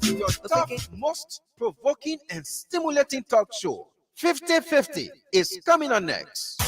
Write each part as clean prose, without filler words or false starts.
Your top most provoking and stimulating talk show, 50-50, is coming on next.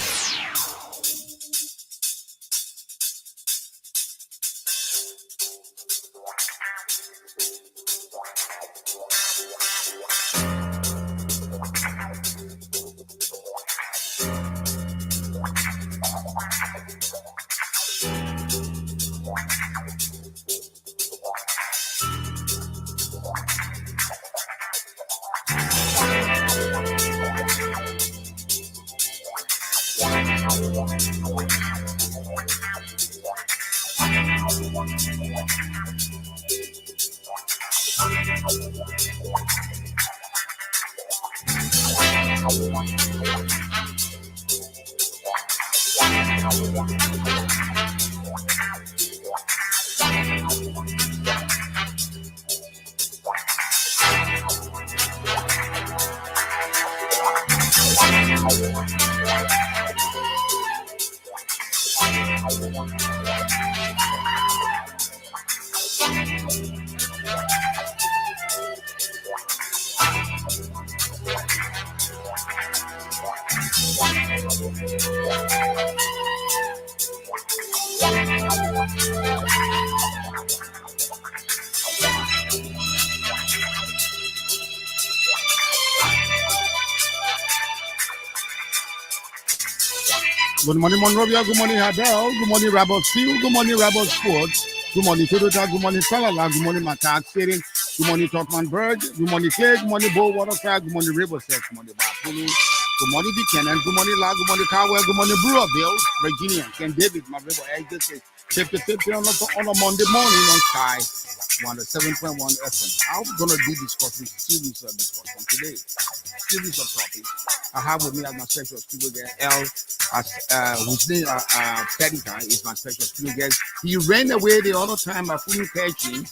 Good morning, Monrovia. Good morning, Hadel. Good morning, Rebel Steel. Good morning, Rebel Sports. Good morning, Toyota. Good morning, Salala. Good morning, Matak City. Good morning, Totmanburg. Good morning, Cake. Good morning, Bow Waterfall. Good morning, Riverside. Good morning, Bapulu. Good morning, Buchanan. Good morning, La. Good morning, Cowell. Good morning, Brewerville, Virginia. Ken David, my river exit is 50-50 on a Monday morning on Sky 107.1 FM. I'm going to be discussing series of discussion today. Series of topics. I have with me as my special studio guest, L. His name, Pedica is my special studio guest. He ran away the other time. I couldn't catch him.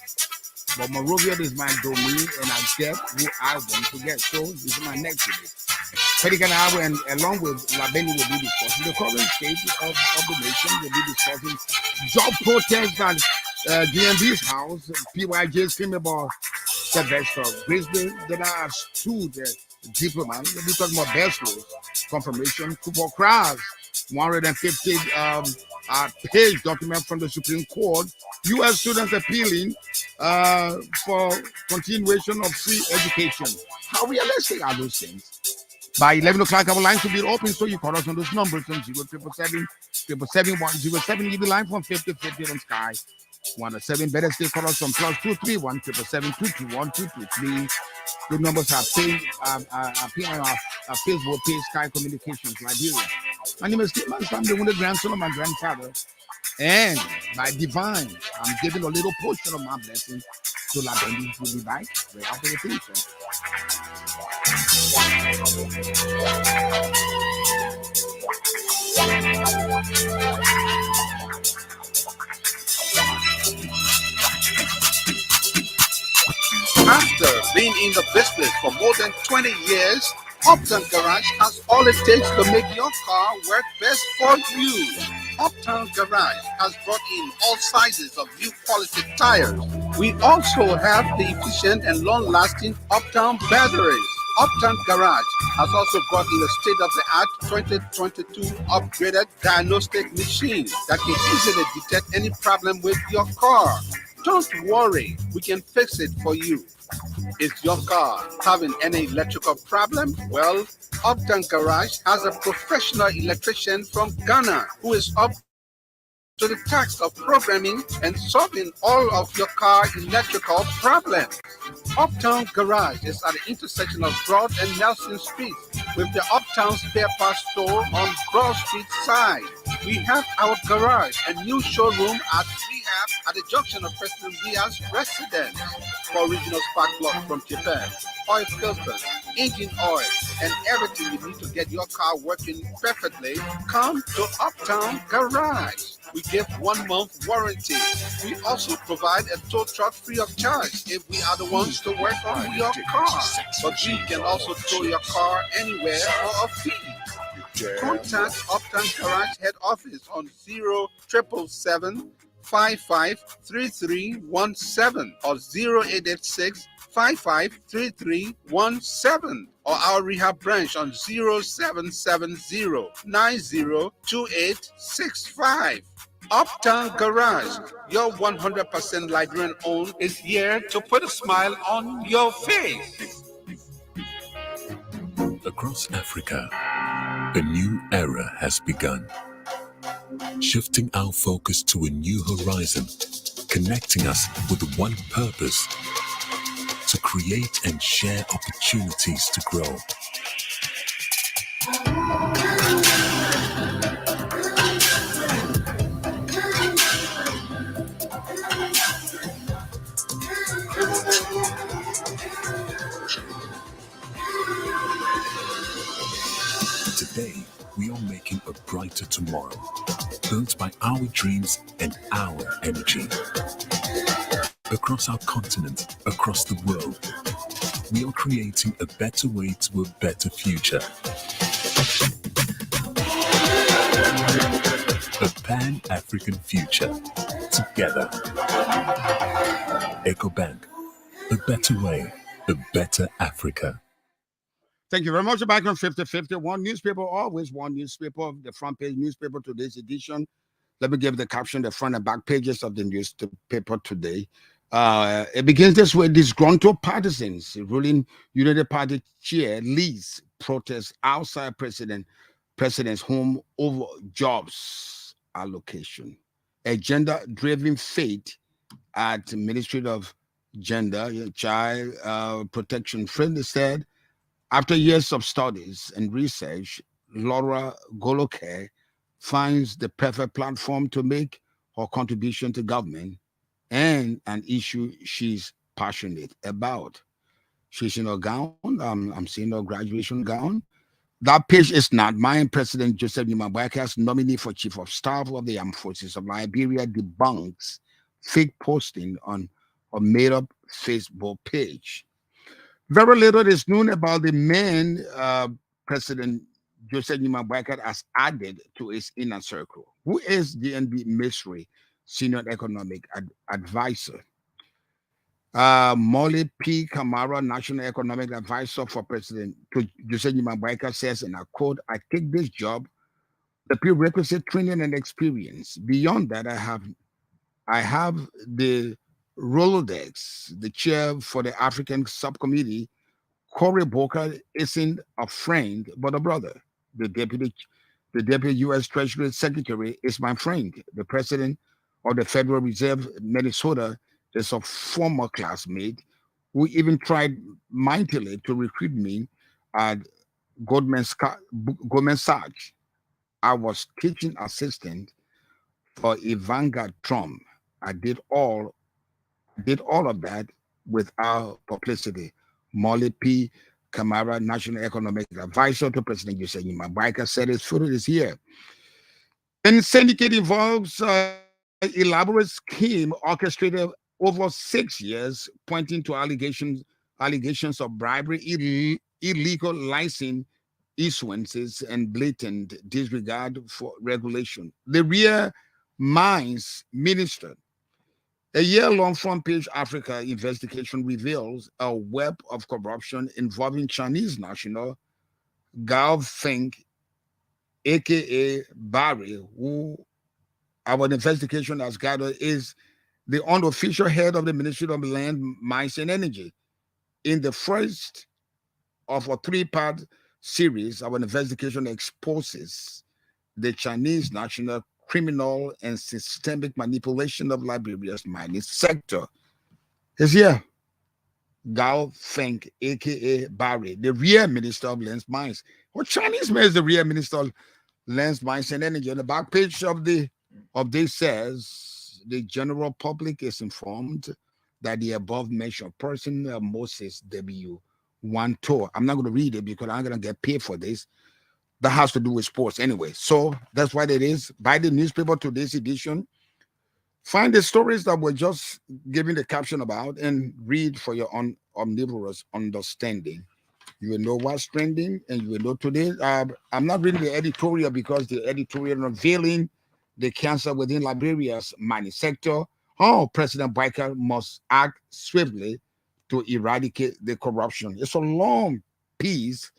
But Monrovia is my domain, and I get who I want to get. So this is my next today. Pedica and I, and along with Labeni, will be discussing the current state of the nation. We'll be discussing job protests at DMV's house. PYJ's film about Sylvester Grizzly. Then I sued the diplomat. We'll be talking about Bessler's confirmation. Cooper Cross, 150 page document from the Supreme Court. U.S. students appealing for continuation of free education. How realistic are those things? By 11 o'clock, our lines will be open, so you call us on those numbers on 0777-77107. You be line from 50-50 on Sky 107. Better stay call us on +231 777-221-223. The numbers are paid on our Facebook page, Sky Communications, Liberia. My name is Steve. I'm the only grandson of my grandfather. And by divine, I'm giving a little portion of my blessing to Labendi. We'll be back right after the theme song. After being in the business for more than 20 years, Uptown Garage has all it takes to make your car work best for you. Uptown Garage has brought in all sizes of new quality tires. We also have the efficient and long-lasting Uptown batteries. Uptown Garage has also brought in a state-of-the-art 2022 upgraded diagnostic machine that can easily detect any problem with your car. Don't worry, we can fix it for you. Is your car having any electrical problem? Well, Uptown Garage has a professional electrician from Ghana who is up to the task of programming and solving all of your car electrical problems. Uptown Garage is at the intersection of Broad and Nelson Street with the Uptown Spare Parts Store on Broad Street side. We have our garage and new showroom at Rehab at the junction of President Diaz's residence. For original spark plug from Japan, oil filters, engine oil, and everything you need to get your car working perfectly, come to Uptown Garage. We give 1 month warranty. We also provide a tow truck free of charge if we are the ones to work on your car. But we can also tow your car anywhere for a fee. Contact Uptown Garage head office on 0777 553317 or 0886 553317 or our rehab branch on 0770 902865. Uptown Garage, your 100% Liberian owned, is here to put a smile on your face. Across Africa, a new era has begun, shifting our focus to a new horizon, connecting us with one purpose: to create and share opportunities to grow. Today, we are making a brighter tomorrow, built by our dreams and our energy. Across our continent, across the world, we are creating a better way to a better future. A Pan-African future. Together. EcoBank. A better way, a better Africa. Thank you very much. Back on 50/50. One newspaper, always one newspaper. The front page newspaper, today's edition. Let me give the caption, the front and back pages of the newspaper today. It begins this way: disgruntled partisans, ruling United Party chair leads protests outside president's home over jobs allocation. A gender-driven fate at Ministry of Gender, Child Protection. Friend said, after years of studies and research, Laura Goloke finds the perfect platform to make her contribution to government and an issue she's passionate about. She's in a gown. I'm seeing her graduation gown. That page is not mine. President Joseph Numa-Boakai, nominee for Chief of Staff of the Armed Forces of Liberia, debunks fake posting on a made-up Facebook page. Very little is known about the man President Joseph Numa-Boakai has added to his inner circle. Who is DNB Misri Senior Economic Advisor? Molly P. Kamara, National Economic Advisor for President Joseph Numa-Boakai, says, and I quote, "I take this job, the prerequisite training and experience. Beyond that, I have the Rolodex." The chair for the African subcommittee, Cory Booker, isn't a friend but a brother. The deputy U.S. Treasury Secretary is my friend. The president of the Federal Reserve, Minnesota, is a former classmate who even tried mightily to recruit me at Goldman Sachs. I was teaching assistant for Ivanka Trump. I did all of that without publicity. Molly P. Kamara, National Economic Advisor to President Joseph Numa-Boakai, said his photo is here. And syndicate involves elaborate scheme orchestrated over 6 years, pointing to allegations of bribery, illegal license issuances, and blatant disregard for regulation. The Rear Mines Minister. A year-long front page Africa investigation reveals a web of corruption involving Chinese national Gao Feng, aka Barry, who our investigation has gathered is the unofficial head of the Ministry of Land, Mines, and Energy. In the first of a 3-part series, our investigation exposes the Chinese national criminal and systemic manipulation of Liberia's mining sector. Is here. Gao Feng, aka Barry, the real Minister of Lands, Mines. Well, Chinese man is the real Minister of Lands, Mines, and Energy. On the back page of this says the general public is informed that the above mentioned person, Moses W. Wanto. I'm not going to read it because I'm going to get paid for this. That has to do with sports anyway. So that's what it is. Buy the newspaper, today's edition. Find the stories that we're just giving the caption about and read for your own omnivorous understanding. You will know what's trending, and you will know today. I'm not reading the editorial because the editorial unveiling the cancer within Liberia's mining sector. How President Baker must act swiftly to eradicate the corruption. It's a long piece.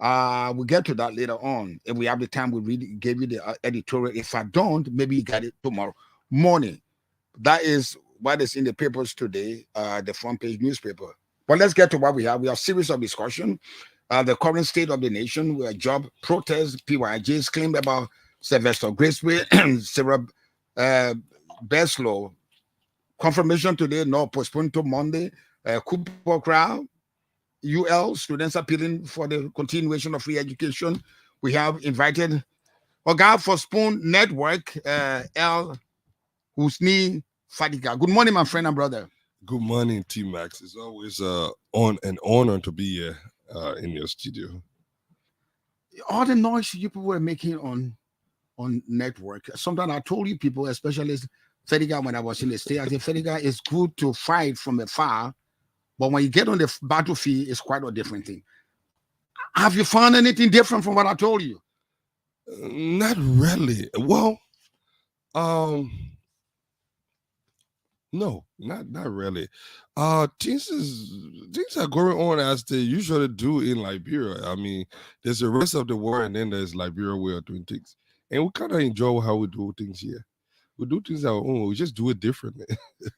We'll get to that later on. If we have the time, we'll give you the editorial. If I don't, maybe you get it tomorrow morning. That is what is in the papers today, the front page newspaper. But let's get to what we have. We have a series of discussion. The current state of the nation, where job protests, PYJ's claim about Sylvester Graceway, Sarah Beslow. Confirmation today, no, postponed to Monday. Cooper crowd, UL, students appealing for the continuation of free education. We have invited Oga for Spoon Network, L. Husni Fadiga. Good morning, my friend and brother. Good morning, T-Max. It's always an honor to be here in your studio. All the noise you people were making on network. Sometimes I told you people, especially Fadiga, when I was in the state, I said, Fadiga, it's good to fight from afar, but when you get on the battlefield, it's quite a different thing. Have you found anything different from what I told you? Not really. Well, no, not really. Things are going on as they usually do in Liberia. I mean, there's the rest of the world, and then there's Liberia way of doing things, and we kind of enjoy how we do things here. We do things our own. We just do it differently.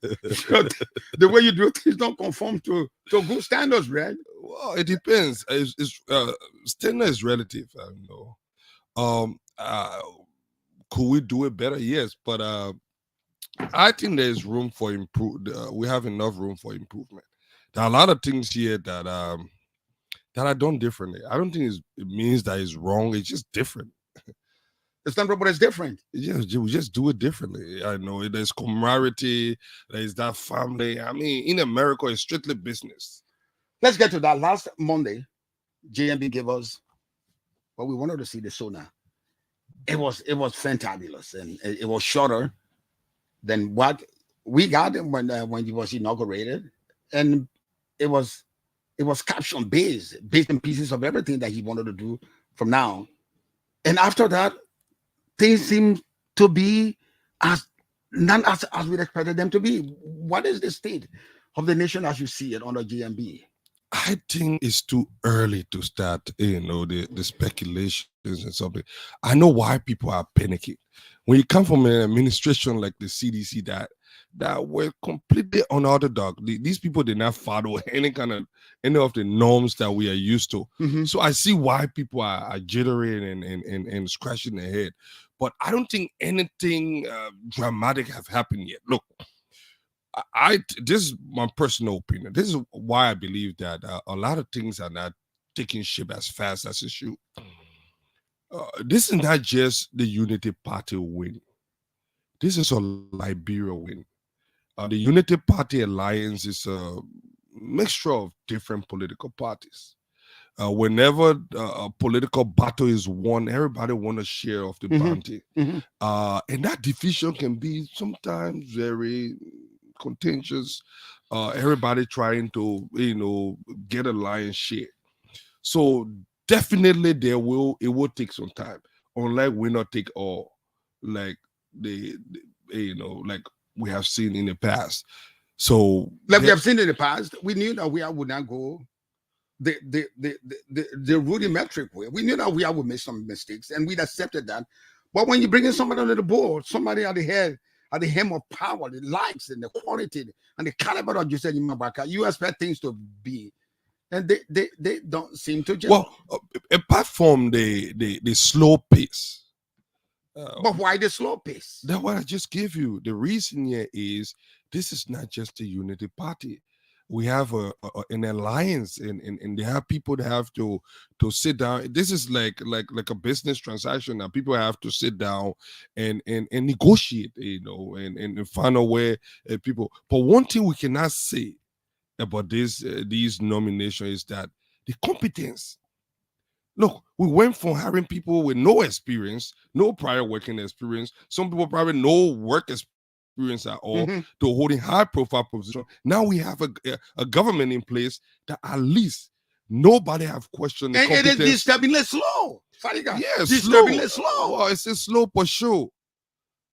The way you do things don't conform to good standards, right? Well, it depends. Standard is relative. I don't know. Could we do it better? Yes, but I think there's room for we have enough room for improvement. There are a lot of things here that are done differently. I don't think it means that it's wrong. It's just different. It's not, but it's different. Yeah, we just do it differently. I know there's camaraderie, there's that family. I mean, in America, it's strictly business. Let's get to that. Last Monday, JMB gave us what we wanted to see, the sonar. It was fantabulous, and it was shorter than what we got when he was inaugurated, and it was caption based in pieces of everything that he wanted to do from now. And after that, things seem to be as we'd expected them to be. What is the state of the nation as you see it under GMB? I think it's too early to start, the speculations and something. I know why people are panicking. When you come from an administration like the CDC that were completely unorthodox, these people did not follow any of the norms that we are used to. Mm-hmm. So I see why people are jittery and scratching their head. But I don't think anything dramatic have happened yet. Look, this is my personal opinion. This is why I believe that a lot of things are not taking shape as fast as it should. This is not just the Unity Party win. This is a Liberia win. The Unity Party Alliance is a mixture of different political parties. Whenever a political battle is won, everybody wants a share of the bounty. Mm-hmm. And that division can be sometimes very contentious. Everybody trying to, get a lion's share. So definitely it will take some time. Unlike we not take all, like like we have seen in the past. So we have seen in the past, we knew that we would not go the rudimentary way. We knew that we would make some mistakes, and we'd accepted that. But when you bring in somebody under the board, somebody at the head, at the hem of power, the likes and the quality and the caliber of Joseph Imabaka, you expect things to be, and they don't seem to just. Well, apart from the slow pace. But why the slow pace? That's what I just gave you. The reason here is this is not just a Unity Party. We have an alliance, and they have people that have to sit down. This is like a business transaction that people have to sit down and negotiate, and find a way people. But one thing we cannot say about these nominations is that the competence. Look, we went from having people with no experience, no prior working experience, some people probably no work experience at all, to holding high-profile positions. Now we have a government in place that at least nobody have questioned the competence. It is disturbingly slow. Yes, disturbingly slow. Well, it's slow for sure.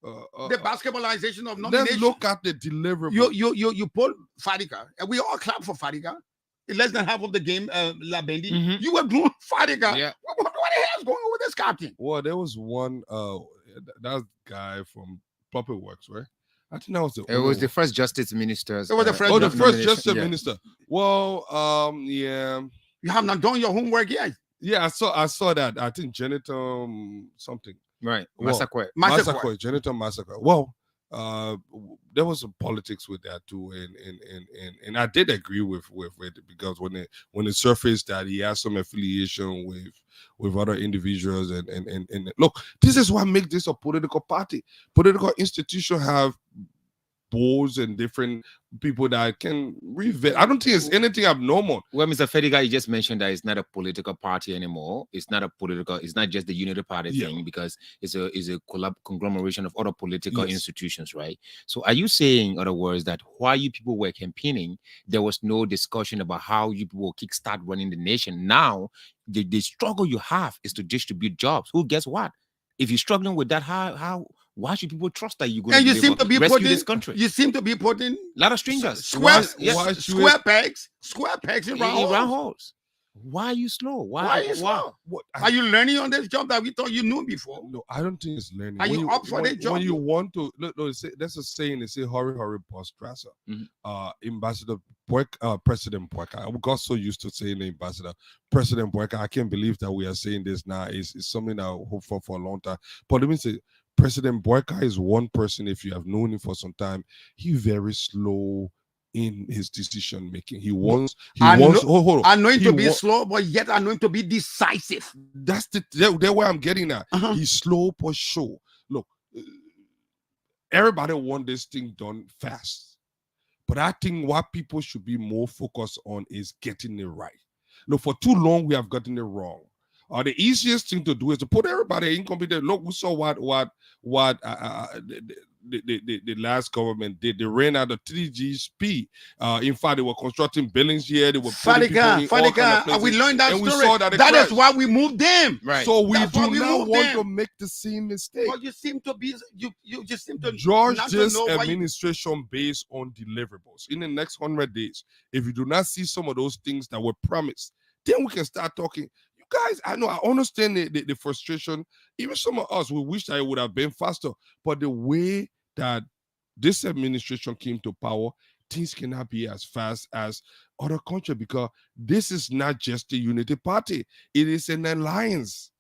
The basketballization of let's nomination. look at the deliverable. You pull Fadiga, and we all clap for Fadiga. In less than half of the game, La Bendi, you were doing Fadiga. Yeah. What the hell is going on with this captain? Well, there was one that guy from Puppet Works, right? I think that was the It was the first justice ministers. It was the first the nomination. first justice Yeah. minister. Well, yeah. You have not done your homework yet. Yeah, I saw that. I think Janitor something. Right. Well, Massacre. Massacre. Janitor Massacre. Well, there was some politics with that too, and I did agree with it because when it surfaced that he has some affiliation with other individuals and look, this is what makes this a political party. Political institution have boards and different people that can revet. I don't think it's anything abnormal. Well, Mr. Fediga, you just mentioned that it's not a political party anymore. It's not just the Unity Party thing, because it's a conglomeration of other political institutions, right? So are you saying, in other words, that while you people were campaigning, there was no discussion about how you people will kickstart running the nation? Now, the struggle you have is to distribute jobs. Who guess what? If you're struggling with that, why should people trust that you're going And to you seem to be rescue putting this country? You seem to be putting A lot of strangers. square Yes. pegs in In round round holes. holes. Why are you slow? Why are you slow? What, Are you learning on this job that we thought you knew before? No, I don't think it's learning. Are you up for the job? When you want to, look, that's a saying. They say, "Hurry, hurry, boss Strasser." Ambassador President Boyka. I got so used to saying the ambassador, President Boyka. I can't believe that we are saying this now. It's something that I hope for a long time. But let me say, President Boyka is one person. If you have known him for some time, he's very slow in his decision making. Hold on. I know him to be slow, but yet I know him to be decisive. That's where I'm getting at. He's slow but sure. Look, everybody want this thing done fast, but I think what people should be more focused on is getting it right. Look, for too long we have gotten it wrong. The easiest thing to do is to put everybody incompetent. Look, we saw what the last government did. They ran out of 3G speed. In fact, they were constructing buildings here. They were Fadiga, and we learned that and story. We saw that that is why we moved them. Right. So we That's why do we not moved want them. to make the same mistake. But you seem to be you just seem to George not to this know why you- administration based on deliverables. In the next 100 days, if you do not see some of those things that were promised, then we can start talking. You guys, I know, I understand the frustration. Even some of us, we wish that it would have been faster. But the way that this administration came to power, things cannot be as fast as other countries, because this is not just a unity party. It is an alliance.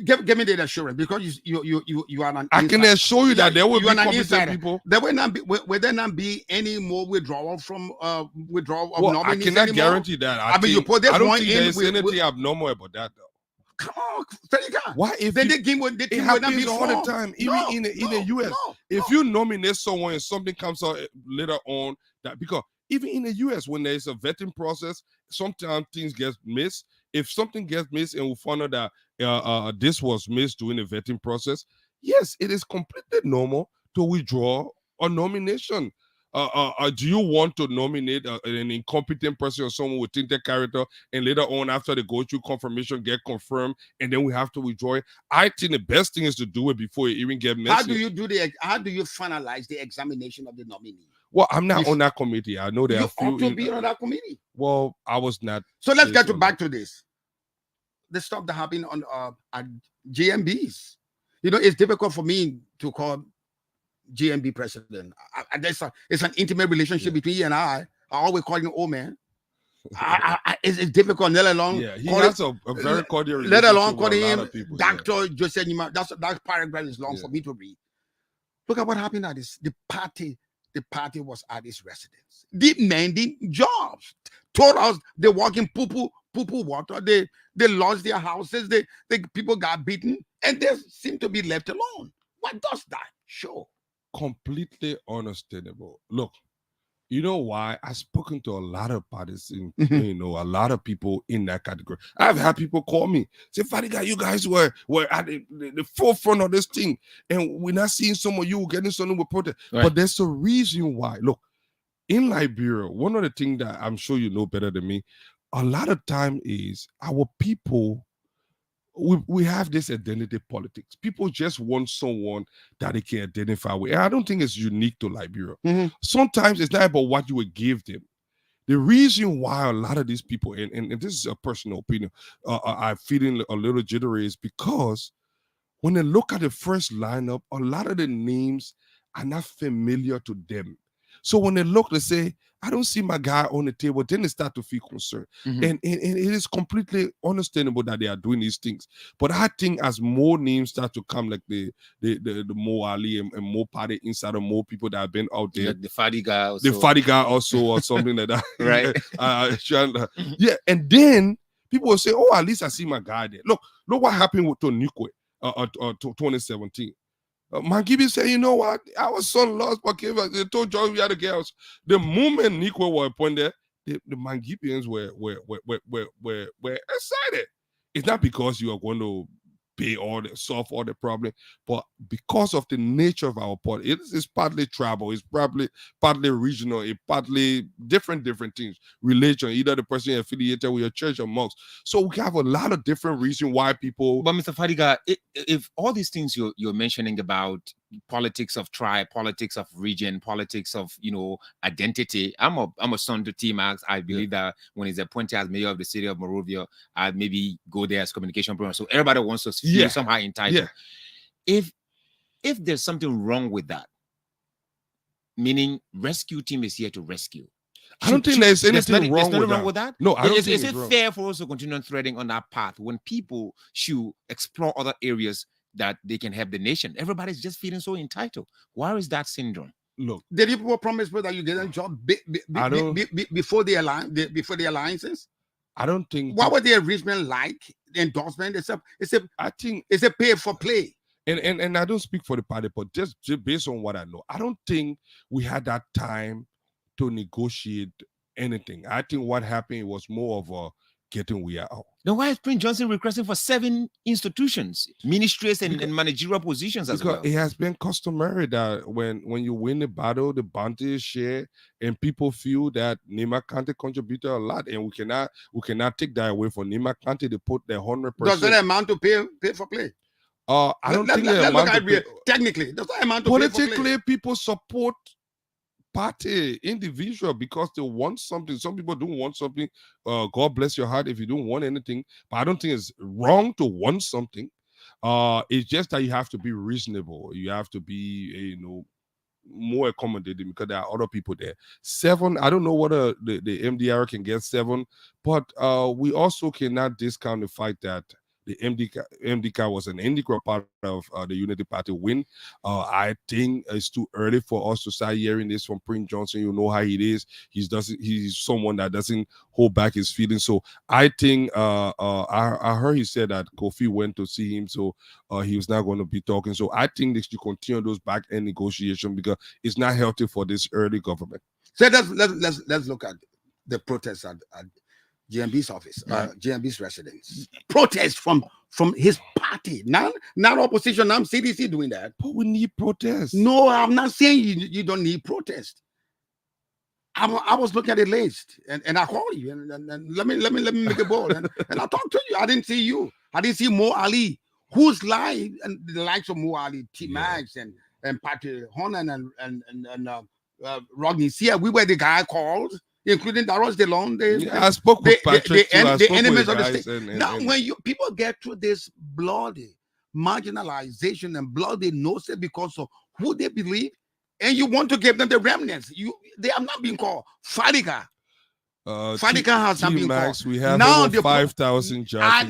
give me the assurance, because you are an I can assure you that there will be you are an competent insider. people. There will there not be any more withdrawal from withdrawal of Well, I nominees cannot anymore? guarantee that. I mean, you put this I don't one think in there's with- anything abnormal about that, though. Come on, Fediga. Why if Then you- the game would it not be happens all the formed. time, even No, in the no, US. no, If no. you nominate someone and something comes out later on, that because even in the US, when there's a vetting process, sometimes things get missed. If something gets missed and we find out that this was missed during the vetting process, yes, it is completely normal to withdraw a nomination. Do you want to nominate an incompetent person or someone with tainted character, and later on, after they go through confirmation, get confirmed, and then we have to withdraw it? I think the best thing is to do it before you even get messy. How do you finalize the examination of the nominee? Well, I'm not on that committee. I know there You are few. ought to be on that committee. Well, I was not. So let's get Yes, back to this. The stuff that happened on at GMBs. You know, it's difficult for me to call GMB president. It's an intimate relationship between you and I. I always call him old man. It's difficult, let alone Yeah, he call has it- a very cordial let alone relationship call with a lot him of people, yeah. Dr. Joseph Nima. That paragraph is long Yeah. for me to read. Look at what happened at this. The party was at his residence, demanding jobs. Told us they walk in poo water. They lost their houses. The people got beaten, and they seem to be left alone. What does that show? Completely understandable. Look, you know why? I've spoken to a lot of parties, in, Mhm. a lot of people in that category. I've had people call me, say, Fadiga, you guys were at the forefront of this thing, and we're not seeing some of you getting something with protest. Right. But there's a reason why. Look, in Liberia, one of the things that I'm sure you know better than me, a lot of time is our people we have this identity politics. People just want someone that they can identify with. And I don't think it's unique to Liberia. Sometimes it's not about what you would give them. The reason why a lot of these people, and this is a personal opinion, I'm feeling a little jittery is because when they look at the first lineup, a lot of the names are not familiar to them. So when they look, they say, I don't see my guy on the table. Then they start to feel concerned. And it is completely understandable that they are doing these things. But I think as more names start to come, like the Mo Ali and more party inside of more people that have been out there. Like the fatty guy also. The fatty guy also or something like that. Right. Yeah. And then people will say, oh, at least I see my guy there. Look what happened with Tonikwe 2017. Mangibi said, you know what? Our son lost, but they told John we had the girls. The moment Nico was appointed, the Mangibians were excited. It's not because you are going to solve all the problem, but because of the nature of our party. It's partly tribal, it's probably partly regional, it's partly different things. Religion, either the person affiliated with your church or mosque. So we have a lot of different reasons why people. But Mr. Fadiga, if all these things you're mentioning about politics of tribe, politics of region, politics of identity, I'm a son to T-Max. I believe that when he's appointed as mayor of the city of Monrovia, I'd maybe go there as communication program. So everybody wants to feel somehow entitled. If there's something wrong with that, meaning rescue team is here to rescue. I don't think there's anything wrong with that. No, I don't think is it fair for us to continue threading on that path when people should explore other areas that they can help the nation? Everybody's just feeling so entitled. Why is that syndrome? Look, did people promise that you get a job before the alliances? I don't think. What was the arrangement like? The endorsement? I think it's a pay for play. And I don't speak for the party, but just based on what I know, I don't think we had that time to negotiate anything. I think what happened was more of a getting we are out. Then why is Prince Johnson requesting for 7 institutions, ministries, and managerial positions as well? It has been customary that when you win the battle, the bounty is shared, and people feel that Nima Kante contributed a lot, and we cannot take that away from Nima Kante. They put their 100%. Does that amount to pay for play? I don't think the amount to pay. Technically, does that amount to politically, people support party individual because they want something. Some people don't want something. God bless your heart if you don't want anything, but I don't think it's wrong to want something. It's just that you have to be reasonable. You have to be more accommodating because there are other people there. 7, I don't know whether the MDR can get 7, but we also cannot discount the fact that the MDK was an integral part of the Unity Party win. I think it's too early for us to start hearing this from Prince Johnson. You know how he is. He's someone that doesn't hold back his feelings. So I think I heard he said that Kofi went to see him, so he was not going to be talking. So I think they should continue those back end negotiations because it's not healthy for this early government. So let's look at the protests at GMB's office, GMB's residence. Protest from his party, not opposition. I'm CDC doing that. But we need protest. No, I'm not saying you don't need protest. I was looking at the list and I called you and let me make a ball and I talked to you. I didn't see you. I didn't see Mo Ali, who's live, and the likes of Mo Ali, T-Max and Patty Honan and Rodney Sia. We were the guy called, including Daros DeLon. I spoke with Patrick. The enemies of the state. Now, when people get through this bloody marginalization and bloody nose because of who they believe, and you want to give them the remnants, they have not been called. Fadiga. Fadiga has not been called. We have now over 5,000 jobs. I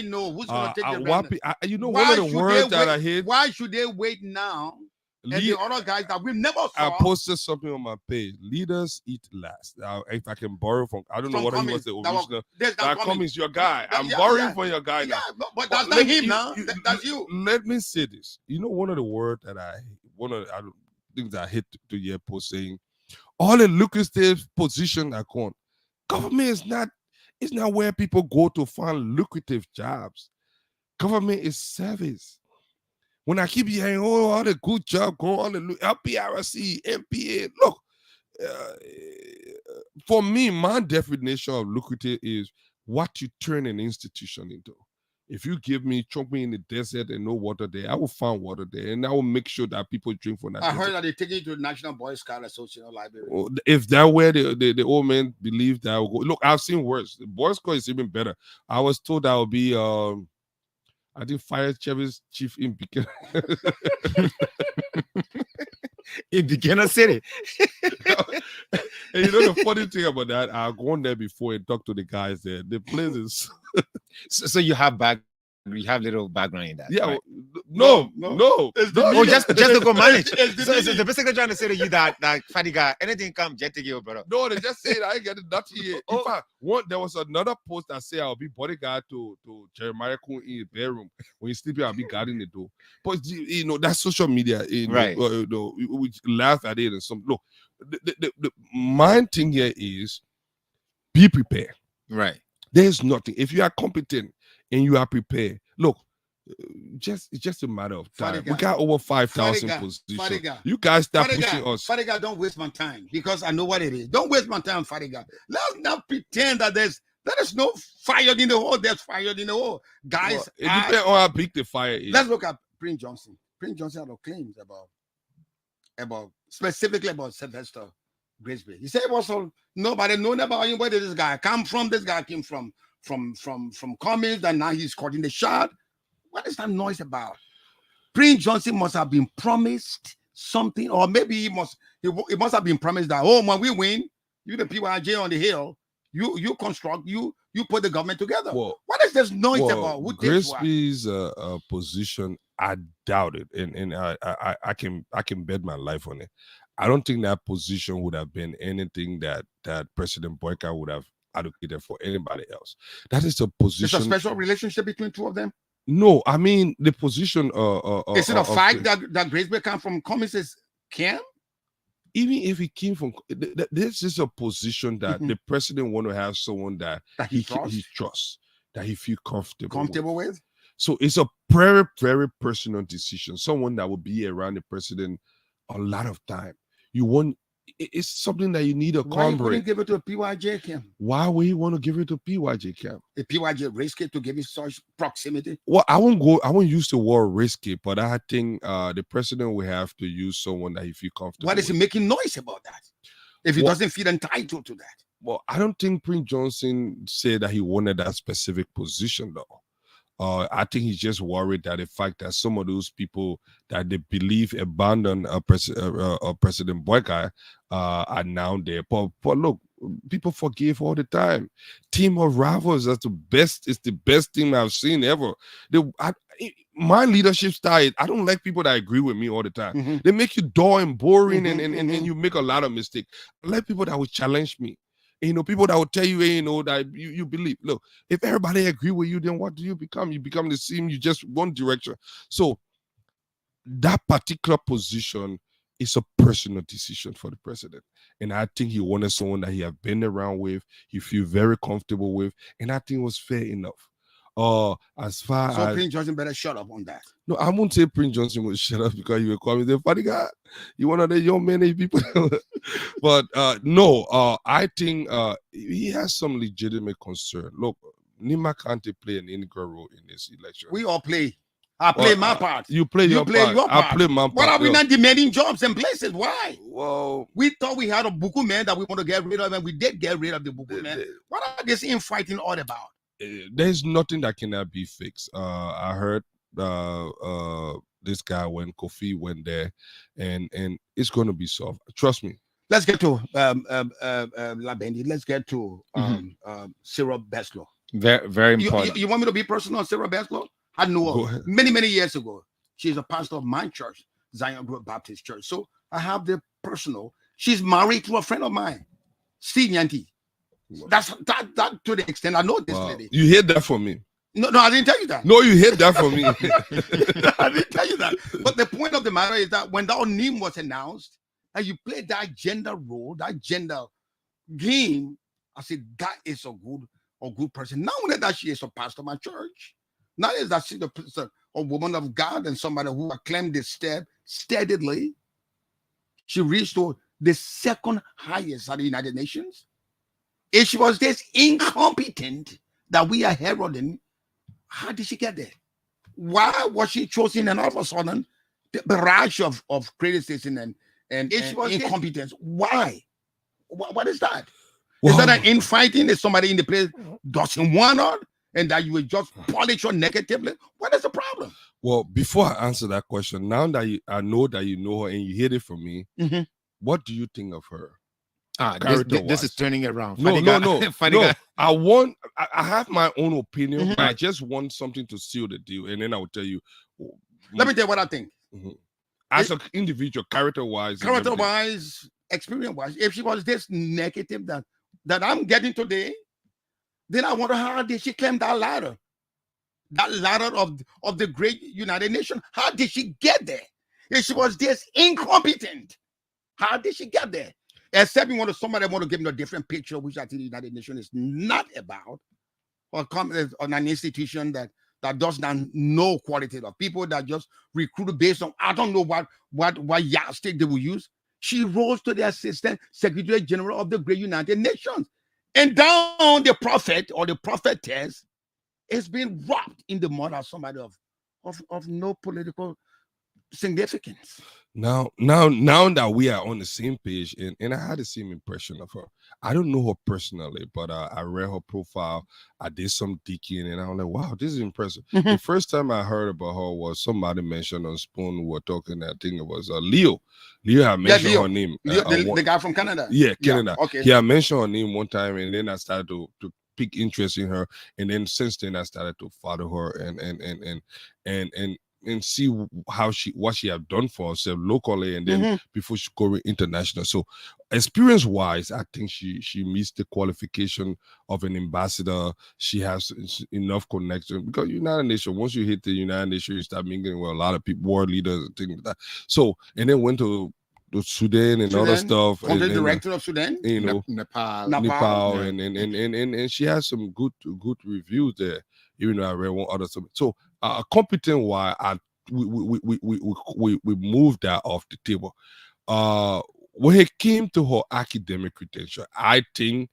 know. Who's going to take the remnants? One of the words that I hate. Why should they wait now? And the other guys that we never saw. I posted something on my page. Leaders eat last. If I can borrow from, I don't know what he was the original. That Cummings, your guy. I'm borrowing from your guy now. But that's not him now. That's you. Let me say this. One of the words that things I hate to hear post saying, all the lucrative position are gone. Government is not where people go to find lucrative jobs. Government is service. When I keep hearing, all the good job going on, the LPRC, MPA, look, for me, my definition of lucrative is what you turn an institution into. If you chuck me in the desert and no water there, I will find water there, and I will make sure that people drink from that. I heard that they take it to the National Boy Scout Association Library. If that were the old man believed that I would go. Look, I've seen worse. The Boy Scout is even better. I was told that would be I think fire service chief in Buchanan. In Buchanan City. And you know the funny thing about that, I've gone there before and talked to the guys there. The place is so you have little background in that. Yeah, right? no. Oh, just to go manage. So they're basically trying to say to you that Fadiga, anything come, just take you, brother. No, they just said I ain't getting nothing yet. In fact, there was another post that said I'll be bodyguard to Jeremiah Kun in his bedroom. When he's sleeping, I'll be guarding the door. But you know, that's social media. Right. We laugh at it and some. Look, the main thing here is be prepared. Right. There's nothing. If you are competent and you are prepared, look, it's just a matter of time. We got over 5,000 positions. You guys start pushing us. Fadiga, don't waste my time because I know what it is. Don't waste my time, Fadiga. Let's not pretend that there is no fire in the hole. There's fire in the hole. Guys, well, it depends on how big the fire is. Let's look at Prince Johnson. Prince Johnson had claims about specifically about Sylvester Grisby. He said also nobody known about him. Where did this guy come from? This guy came from Cummins, and now he's caught in the shot. What is that noise about? Prince Johnson must have been promised something, or maybe it must have been promised that, oh, when we win, you the PYJ on the hill, you construct, you put the government together. Well, what is this noise about? Who Grisby's position, I doubt it, and I can bet my life on it. I don't think that position would have been anything that President Boyka would have advocated for anybody else. That is a position. There's a special relationship between two of them. No, I mean the position. Is it a fact that Grisby come from Cummins' camp? Even if he came from, this is a position that the president want to have someone that he trusts, that he feel comfortable with. So it's a very, very personal decision. Someone that will be around the president a lot of time. It's something that you need a Why comrade. Why you give it to a PYJ camp? Why would he want to give it to PYJ camp? A PYJ risk it to give it such proximity? Well, I won't use the word risky, but I think the president will have to use someone that he feel comfortable. What is he making noise about that? If he doesn't feel entitled to that? Well, I don't think Prince Johnson said that he wanted that specific position, though. I think he's just worried that the fact that some of those people that they believe abandoned President Boyka are now there. But look, people forgive all the time. Team of Rivals, that's the best. It's the best team I've seen ever. My leadership style, I don't like people that agree with me all the time. They make you dull and boring, and you make a lot of mistakes. I like people that will challenge me. You know, people that will tell you, that you believe. Look, if everybody agree with you, then what do you become? You become the same. You just one direction. So that particular position is a personal decision for the president, and I think he wanted someone that he have been around with, he feel very comfortable with, and I think it was fair enough. As far as Prince Johnson better shut up on that. No, I won't say Prince Johnson will shut up because he will call me the funny guy. You one of the young many people. But no, I think he has some legitimate concern. Look, Nima Kante play an integral role in this election. We all play. I play my part. You play your part. I play my part. Why are we not demanding jobs and places? Why? Well, we thought we had a Buku man that we want to get rid of, and we did get rid of the Buku man. What are this infighting all about? There's nothing that cannot be fixed. I heard this guy when Kofi went there, and it's going to be solved. Trust me. Let's get to Labendi. Let's get to Cyril Beslow. Very, very important. You want me to be personal on Cyril Beslow? I know her many years ago. She's a pastor of my church, Zion Grove Baptist Church. So I have the personal. She's married to a friend of mine, Steve Yanti. That's that to the extent I know this lady. You heard that from me. No, I didn't tell you that. No, you heard that from me. I didn't tell you that. But the point of the matter is that when that name was announced, and you played that gender role, that gender game, I said that is a good person. Not only that she is a pastor of my church, not only that she's a woman of God and somebody who acclaimed this step steadily. She reached to the second highest at the United Nations. If she was this incompetent that we are heralding, How did she get there? Why was she chosen? And all of a sudden, the barrage of criticism and incompetence. Why? What is that? Is that an infighting? Is somebody in the place doesn't want her, and that you will just polish her negatively? What is the problem? Well, before I answer that question, now that I know that you know her and you hear it from me, what do you think of her? This is turning it around. No. Guy. I have my own opinion, but I just want something to seal the deal, and then I will tell you. Let me tell you what I think. As an individual, character-wise, experience-wise, if she was this negative that I'm getting today, then I wonder how did she climb that ladder? That ladder of the great United Nations. How did she get there? If she was this incompetent, how did she get there? Except somebody want to give me a different picture, which I think the United Nations is not about, or on an institution that does not know quality of people, that just recruit based on, I don't know what yardstick they will use. She rose to the Assistant Secretary General of the Great United Nations. And down the prophet or the prophetess is being wrapped in the mud as somebody of no political significance. Now that we are on the same page, and I had the same impression of her. I don't know her personally, but I read her profile. I did some digging, and I was like, wow, this is impressive. The first time I heard about her was somebody mentioned on Spoon who were talking, I think it was Leo. Leo had mentioned her name. The guy from Canada. Yeah, Canada. Yeah, okay. He had mentioned her name one time, and then I started to pick interest in her. And then since then I started to follow her and see what she had done for herself locally, and then before she go international. So experience wise, I think she meets the qualification of an ambassador. She has enough connection, because United Nations, once you hit the United Nations, you start mingling with a lot of people, world leaders, things like that. So, and then went to Sudan and other stuff. From the director of Sudan, Nepal, and she has some good reviews there. Even though I read one other something. So competent why we moved that off the table. When it came to her academic credential, I think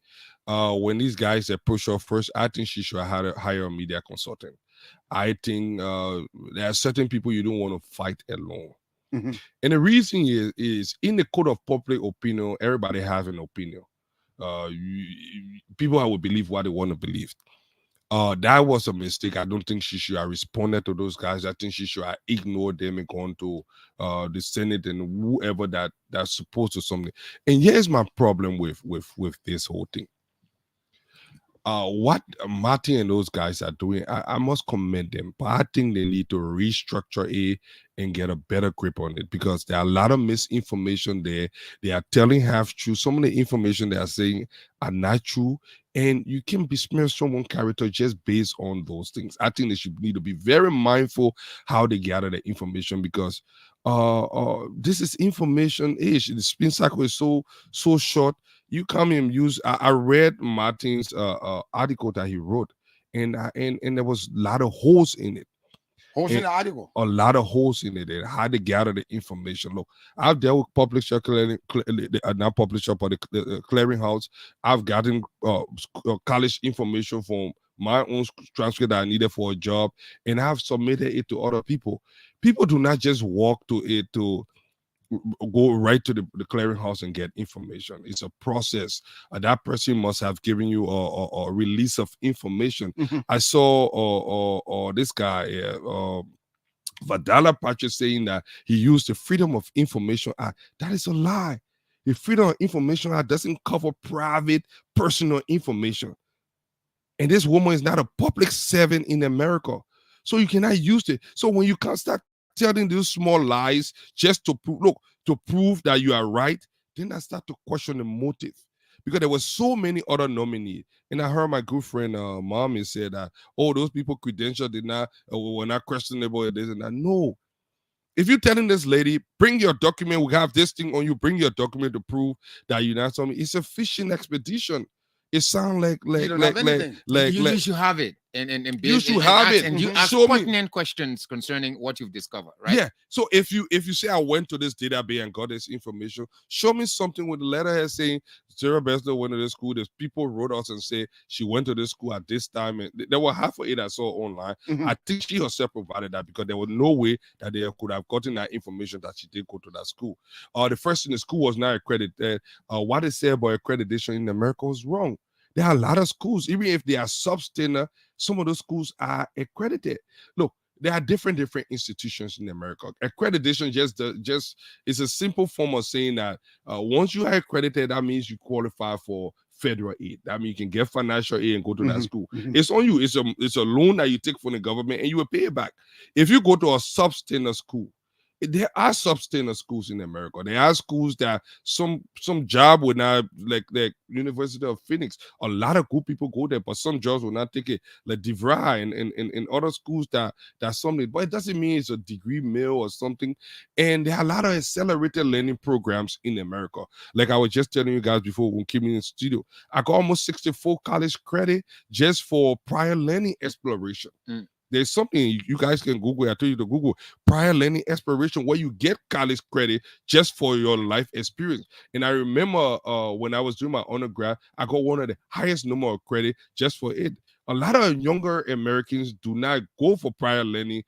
when these guys approach her first, I think she should hire a media consultant. I think there are certain people you don't want to fight alone. And the reason is in the code of public opinion, everybody has an opinion. People will believe what they want to believe. That was a mistake. I don't think she should have responded to those guys. I think she should have ignored them and gone to the Senate and whoever that's supposed to something. And here's my problem with this whole thing. What Martin and those guys are doing, I must commend them, but I think they need to restructure it and get a better grip on it, because there are a lot of misinformation there. They are telling half true. Some of the information they are saying are not true, and you can besmirch someone's character just based on those things. I think they should need to be very mindful how they gather the information, because this is information age. The spin cycle is so short. You come and use. I read Martin's article that he wrote, and there was a lot of holes in it. Holes in the article. A lot of holes in it, and how to gather the information. Look, I've dealt with publisher, not publisher, but the clearinghouse. I've gotten college information from my own transcript that I needed for a job, and I've submitted it to other people. People do not just walk to it to go right to the clearinghouse and get information. It's a process. That person must have given you a release of information. I saw this guy, Vadala Pacha, saying that he used the Freedom of Information Act. That is a lie. The Freedom of Information Act doesn't cover private, personal information. And this woman is not a public servant in America. So you cannot use it. So when you can't start telling these small lies just to prove that you are right, then I start to question the motive, because there were so many other nominees. And I heard my good friend Mommy said that, oh, those people credentials were not questionable, this and that. No. If you're telling this lady, bring your document, we have this thing on you, bring your document to prove that you're not something, it's a fishing expedition. It sounds like you should have it. and You should have it. and you ask Show me. pertinent questions concerning what you've discovered, right? Yeah. So if you say I went to this database and got this information, show me something with the letterhead saying Sarah Bessler went to this school. There's people wrote us and say she went to this school at this time, and there were half of it I saw online. I think she herself provided that because there was no way that they could have gotten that information that she did go to that school. The first thing, the school was not accredited. What they said about accreditation in America was wrong. There are a lot of schools, even if they are substandard, some of those schools are accredited. Look, there are different institutions in America. Accreditation just is a simple form of saying that once you are accredited, that means you qualify for federal aid. That means you can get financial aid and go to that school. It's on you. It's a loan that you take from the government and you will pay it back. If you go to a substandard school, there are substandard schools in America. There are schools that some job will not, like University of Phoenix. A lot of good people go there, but some jobs will not take it. Like DeVry and other schools that's something, but it doesn't mean it's a degree mill or something. And there are a lot of accelerated learning programs in America. Like I was just telling you guys before we came in the studio, I got almost 64 college credit just for prior learning exploration. There's something you guys can Google. I told you to Google prior learning exploration, where you get college credit just for your life experience. And I remember when I was doing my undergrad, I got one of the highest number of credit just for it. A lot of younger Americans do not go for prior learning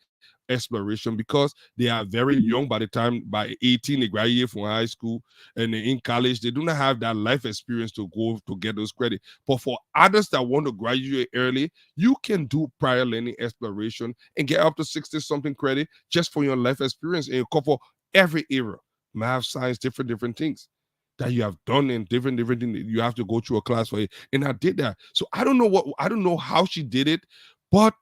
exploration because they are very young. By 18 they graduate from high school and they're in college. They do not have that life experience to go to get those credit. But for others that want to graduate early, you can do prior learning exploration and get up to 60 something credit just for your life experience, and you cover every era, math, science, different things that you have done in different things. You have to go through a class for it, and I did that. So I don't know how she did it, but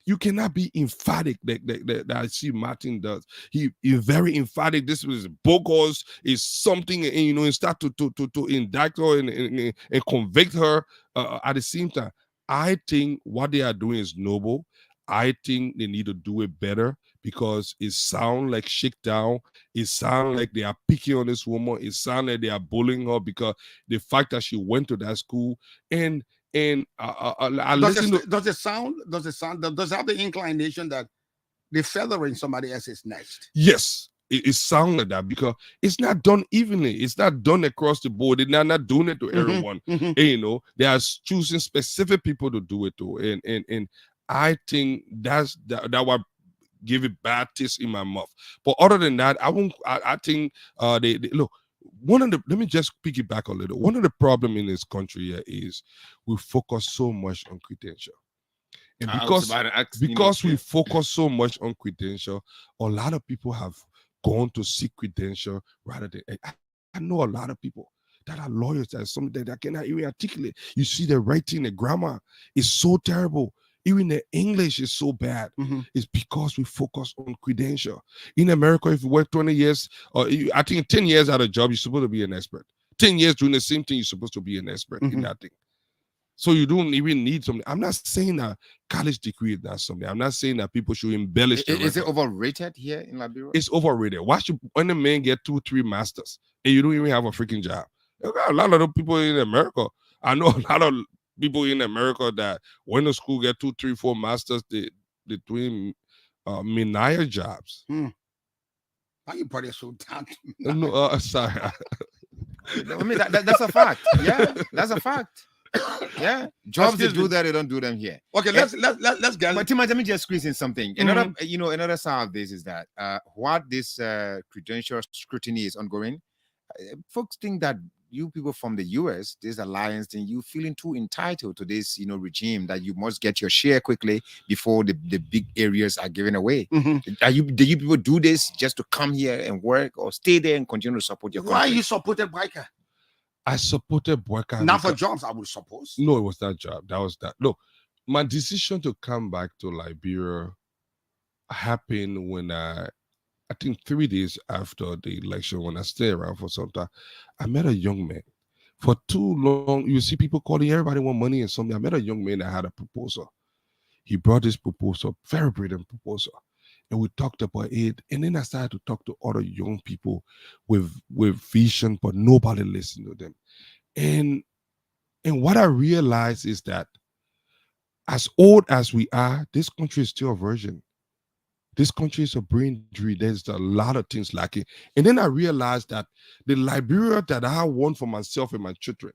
you cannot be emphatic that I see Martin does. He is very emphatic. This was bogus, is something, and and start to indict her and convict her at the same time. I think what they are doing is noble. I think they need to do it better because it sounds like shakedown. It sounds like they are picking on this woman. It sounds like they are bullying her because the fact that she went to that school and does it have the inclination that they're feathering somebody else's nest? Yes, it sounds like that because it's not done evenly. It's not done across the board. They're not doing it to everyone. And, they are choosing specific people to do it to. And I think that would give it bad taste in my mouth. But other than that, I think they look. Let me just piggyback a little. One of the problems in this country here is we focus so much on credential. And because we focus so much on credential, a lot of people have gone to seek credential rather than. I know a lot of people that are lawyers that something that cannot even articulate. You see the writing, the grammar is so terrible. Even the English is so bad. It's because we focus on credential. In America, if you work 20 years, or I think 10 years out of job, you're supposed to be an expert. 10 years doing the same thing, you're supposed to be an expert in that thing. So you don't even need something. I'm not saying that college degree is not something. I'm not saying that people should embellish. Is it overrated here in Liberia? It's overrated. Why should when a man get 2-3 masters and you don't even have a freaking job? There are a lot of people in America. I know a lot of people in America that went to school, get 2, 3, 4 masters, they doing menial jobs. Why you put it so down? No, sorry. I mean that's a fact. Yeah, that's a fact. Yeah, jobs they do that, they don't do them here. Okay, let's get. But Tim, let me just squeeze in something. Another side of this is that what this credential scrutiny is ongoing. Folks think that you people from the US, this alliance thing, you feeling too entitled to this, regime that you must get your share quickly before the big areas are given away. Do you people do this just to come here and work, or stay there and continue to support your country? Why you supported Boyka? I supported Boyka. Not for jobs, I would suppose. No, it was that job. That was that. Look, my decision to come back to Liberia happened when I think 3 days after the election, when I stayed around for some time, I met a young man. For too long, you see people calling everybody want money and something. I met a young man that had a proposal. He brought this proposal, very brilliant proposal. And we talked about it. And then I started to talk to other young people with vision, but nobody listened to them. And what I realized is that as old as we are, this country is still a virgin. This country is a brain injury. There's a lot of things lacking. And then I realized that the Liberia that I want for myself and my children,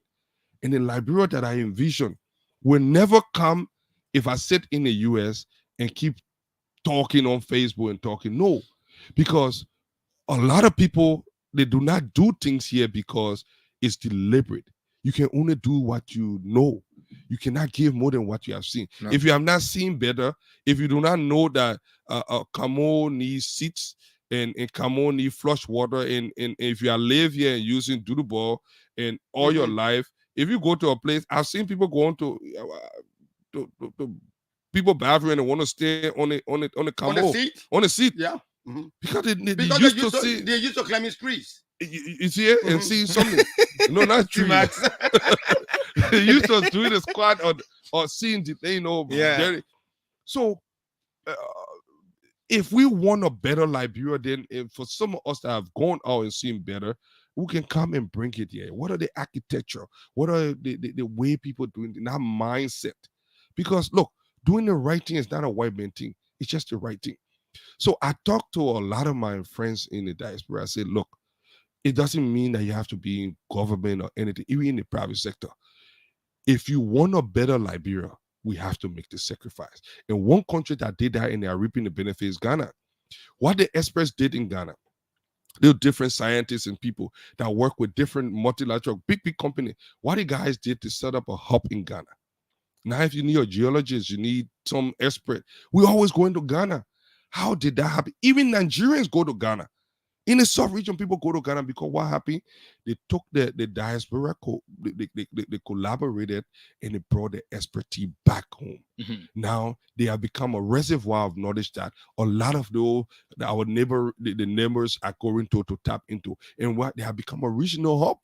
and the Liberia that I envision, will never come if I sit in the US and keep talking on Facebook and talking. No, because a lot of people, they do not do things here because it's deliberate. You can only do what you know. You cannot give more than what you have seen. No. If you have not seen better, if you do not know that Camo needs seats and Camo needs flush water, and if you are live here and using doodle ball and all your life, if you go to a place, I've seen people going to people bathroom and want to stay on the Camo, on the seat. Yeah. Because they Because used to see. they used to climb trees. You see it and see something. No, not trees. They used to do the squat or seeing the thing over. Yeah. So if we want a better Liberia, then for some of us that have gone out and seen better, we can come and bring it here. What are the architecture? What are the way people doing in that mindset? Because look, doing the right thing is not a white man thing. It's just the right thing. So I talked to a lot of my friends in the diaspora. I said, look, it doesn't mean that you have to be in government or anything, even in the private sector. If you want a better Liberia, we have to make the sacrifice. And one country that did that and they are reaping the benefits is Ghana. What the experts did in Ghana, there are different scientists and people that work with different multilateral, big companies. What the guys did to set up a hub in Ghana. Now, if you need a geologist, you need some expert. We always go into Ghana. How did that happen? Even Nigerians go to Ghana. In the South region, people go to Ghana because what happened? They took the diaspora, they collaborated, and they brought the expertise back home. Now they have become a reservoir of knowledge that a lot of our neighbors are going to tap into, and what they have become a regional hub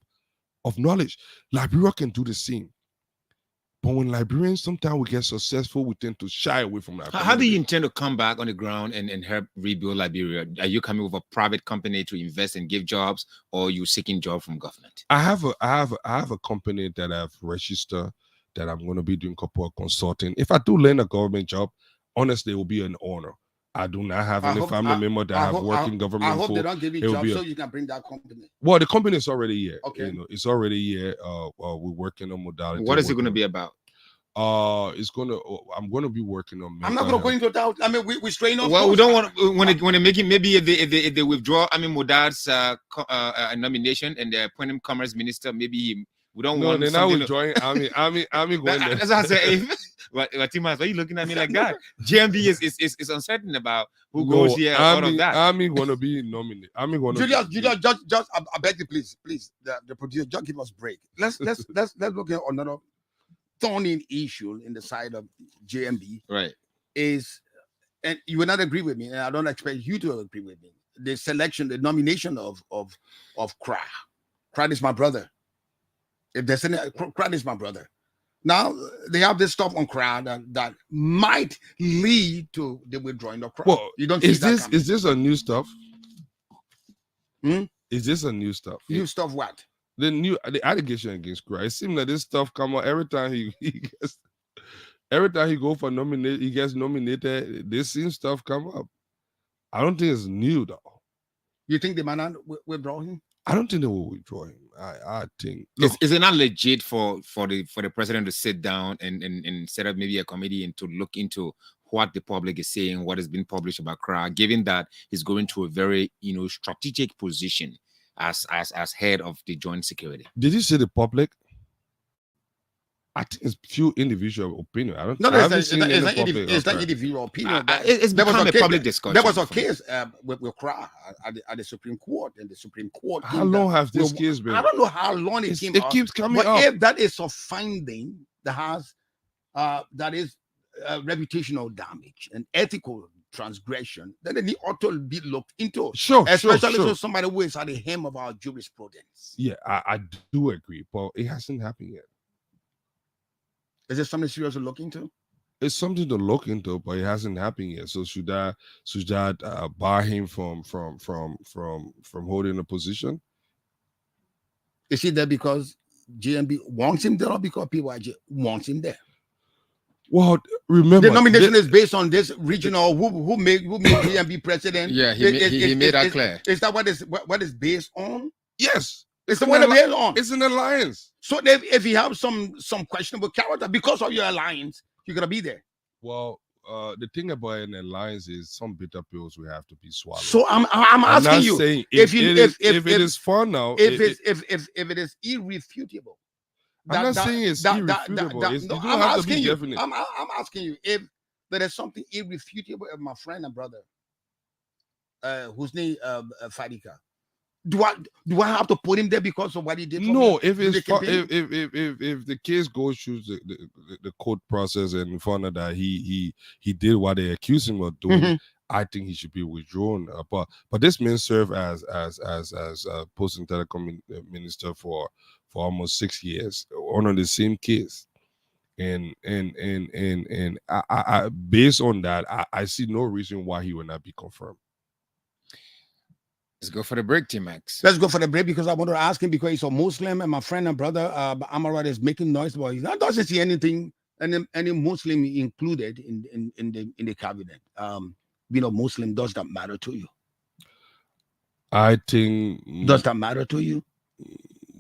of knowledge. Liberia can do the same. But when Liberians, sometimes we get successful, we tend to shy away from that. How do you intend to come back on the ground and help rebuild Liberia? Are you coming with a private company to invest and give jobs, or are you seeking jobs from government? I have a company that I've registered that I'm going to be doing a couple of consulting. If I do land a government job, honestly, it will be an honor. I do not have any family member that have worked in government. I hope they don't give you jobs so you can bring that company. Well, the company is already here. Okay. You know, it's already here. We're working on modality. What is it going to be about? I'm gonna be working on. I'm not gonna go into that. I mean, we strain off. Well, we don't want when they make it. Maybe if they withdraw, I mean, Modad's nomination and they appoint him commerce minister. Maybe we don't want. No, they're not withdrawing. Army going there. That's what I say. What Timas, why are you looking at me like that? GMB is uncertain about who goes here out of that. Army gonna be nominated. Julius, just I beg you, please, the producer, just give us a break. Let's look at another thorny issue in the side of JMB. Right. Is, and you will not agree with me, and I don't expect you to agree with me. The nomination of Kra. Kra is my brother. If there's any, Kra is my brother. Now they have this stuff on Kra that might lead to the withdrawing of Kra. Well, you don't. Is this a new stuff? Hmm? Is this a new stuff? New stuff? What? The allegation against Kra. It seems like this stuff come out every time he go for nominate, he gets nominated. This same stuff come up. I don't think it's new though. You think they might not withdraw him? I don't think they will withdraw him. I think. Look, is it not legit for the president to sit down and set up maybe a committee and to look into what the public is saying, what has been published about Kra, given that he's going to a very strategic position as head of the joint security? Did you say the public? I think it's few individual opinion. I don't. No, it's not public individual opinion. It's become a public discussion. There was a case with Kra at the Supreme Court, and the Supreme Court. How long has this case been? I don't know how long it keeps coming up. But if that is a finding that has that is reputational damage and ethical transgression, then it ought to be looked into. Sure, especially sure. to somebody who is at the hem of our jurisprudence. Yeah, I do agree, but it hasn't happened yet. Is there something serious to look into? It's something to look into, but it hasn't happened yet. So should that bar him from holding a position? Is he there because GMB wants him there, or because PYJ wants him there? Well, remember the nomination is based on this regional who made DMB president. Yeah, he made that clear. Is that what is based on? Yes, It's the one it's based on. It's an alliance. So if you have some questionable character because of your alliance, you're gonna be there. Well, the thing about an alliance is some bitter pills will have to be swallowed. So I'm asking you, saying if it is fun now, if it is irrefutable. I'm not saying it's irrefutable. I'm asking you if there is something irrefutable of my friend and brother, whose name Fadika. Do I have to put him there because of what he did? No, if the case goes through the court process and found out that he did what they accused him of doing, I think he should be withdrawn. But this man served as Post and Telecom Minister for almost 6 years on the same case, and I based on that, I see no reason why he will not be confirmed. Let's go for the break, T-Max. Let's go for the break because I want to ask him because he's a Muslim and my friend and brother Amarat is making noise, but he doesn't see anything any Muslim included in the cabinet. Being a Muslim, does that matter to you? I think. Does that matter to you?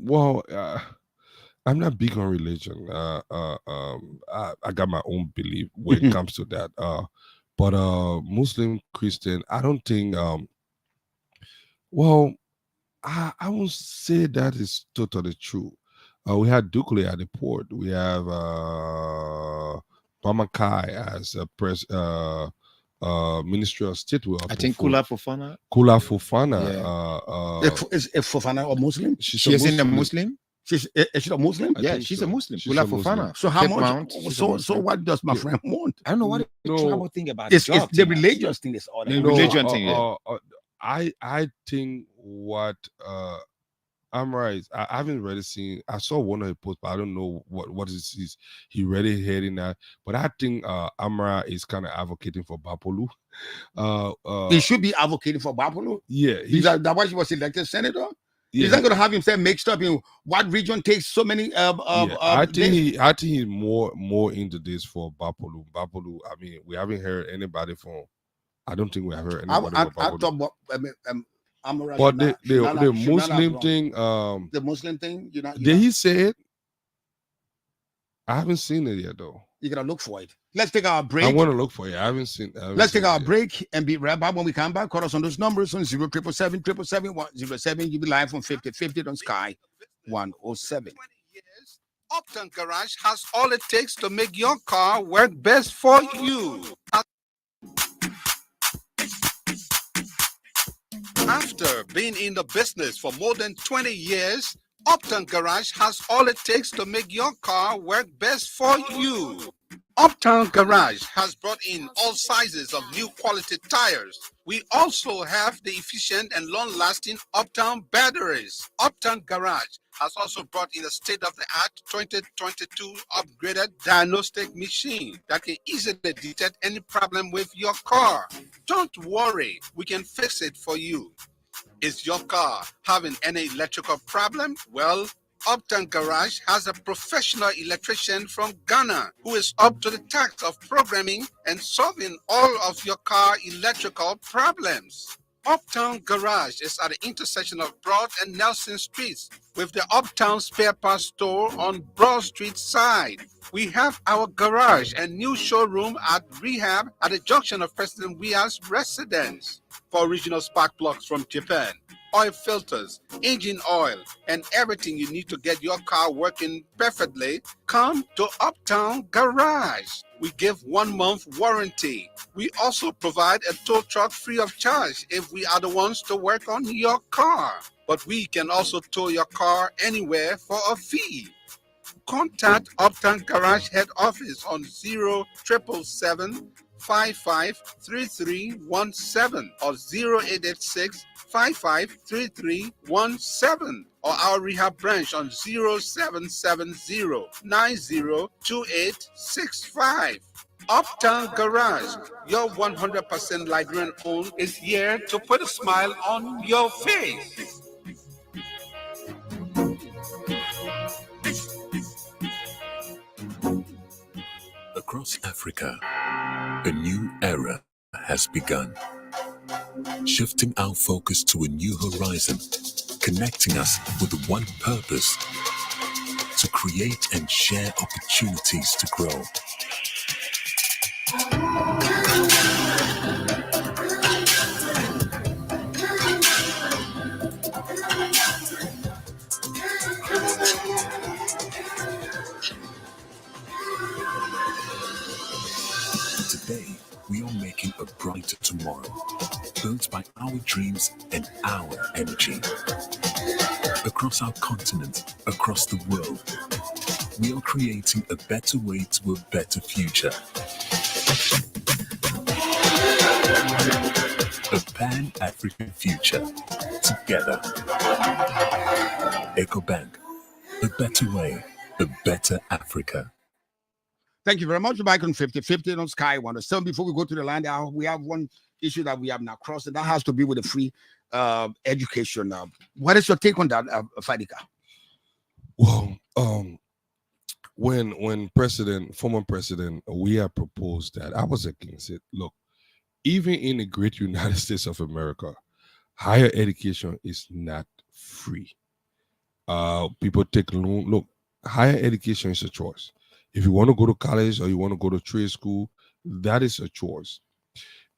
Well, I'm not big on religion. I got my own belief when it comes to that. But Muslim, Christian, I don't think. Well, I won't say that is totally true. We had Dukle at the port. We have Pamakai as a Ministry of State. I think Kula Fofana. Kula Fofana. Yeah. Is Fofana a Muslim? She's a Muslim. Is she a Muslim? Yeah, she's a Muslim. Kula Fofana. So how much? So what does my friend want? I don't know what the trouble thing about it's the religious thing. Is all the religion thing. I think what Amra is. I haven't really seen. I saw one of the posts, but I don't know what is he really heading at. But I think Amra is kind of advocating for Bapolu. He should be advocating for Bapolu. Yeah, that's why he was elected senator. Yeah. He's not going to have himself mixed up in what region takes so many. I think he's more into this for Bapolu. Bapolu. I mean, we haven't heard anybody from. I don't think we have heard anybody from Bapolu. But the Muslim thing, the Muslim thing, did he say it? I haven't seen it yet, though. You gotta look for it. Let's take our break. I want to look for it. I haven't seen. Let's take our break and be right back. When we come back, call us on those numbers on 07777 You'll be live from 5050 on Sky 107. Uptown Garage has all it takes to make your car work best for you. After being in the business for more than 20 years, Uptown Garage has all it takes to make your car work best for you. Uptown Garage has brought in all sizes of new quality tires. We also have the efficient and long-lasting Uptown batteries. Uptown Garage has also brought in a state-of-the-art 2022 upgraded diagnostic machine that can easily detect any problem with your car. Don't worry, we can fix it for you. Is your car having any electrical problem? Well, Uptown Garage has a professional electrician from Ghana who is up to the task of programming and solving all of your car electrical problems. Uptown Garage is at the intersection of Broad and Nelson Streets with the Uptown Spare Parts Store on Broad Street side. We have our garage and new showroom at Rehab at the junction of President Weah's residence. For original spark plugs from Japan, oil filters, engine oil, and everything you need to get your car working perfectly, come to Uptown Garage. We give 1 month warranty. We also provide a tow truck free of charge if we are the ones to work on your car. But we can also tow your car anywhere for a fee. Contact Uptown Garage head office on 0777 553317 or 0886 553317 or our rehab branch on 0770 902865. Uptown Garage, your 100% Liberian owned, is here to put a smile on your face. The Across Africa, a new era has begun, shifting our focus to a new horizon, connecting us with one purpose: to create and share opportunities to grow. Today, we are making a brighter tomorrow, built by our dreams and our energy. Across our continent, across the world, we are creating a better way to a better future. A Pan-African future, together. EcoBank, a better way, a better Africa. Thank you very much. Back on 50-50 on Sky One. So before we go to the line, we have one issue that we have now crossed, and that has to be with the free education. What is your take on that, Fadika? Well, when former president, we have proposed that, I was against it. Look, even in the great United States of America, higher education is not free. People take loan. Look, higher education is a choice. If you want to go to college or you want to go to trade school, that is a choice.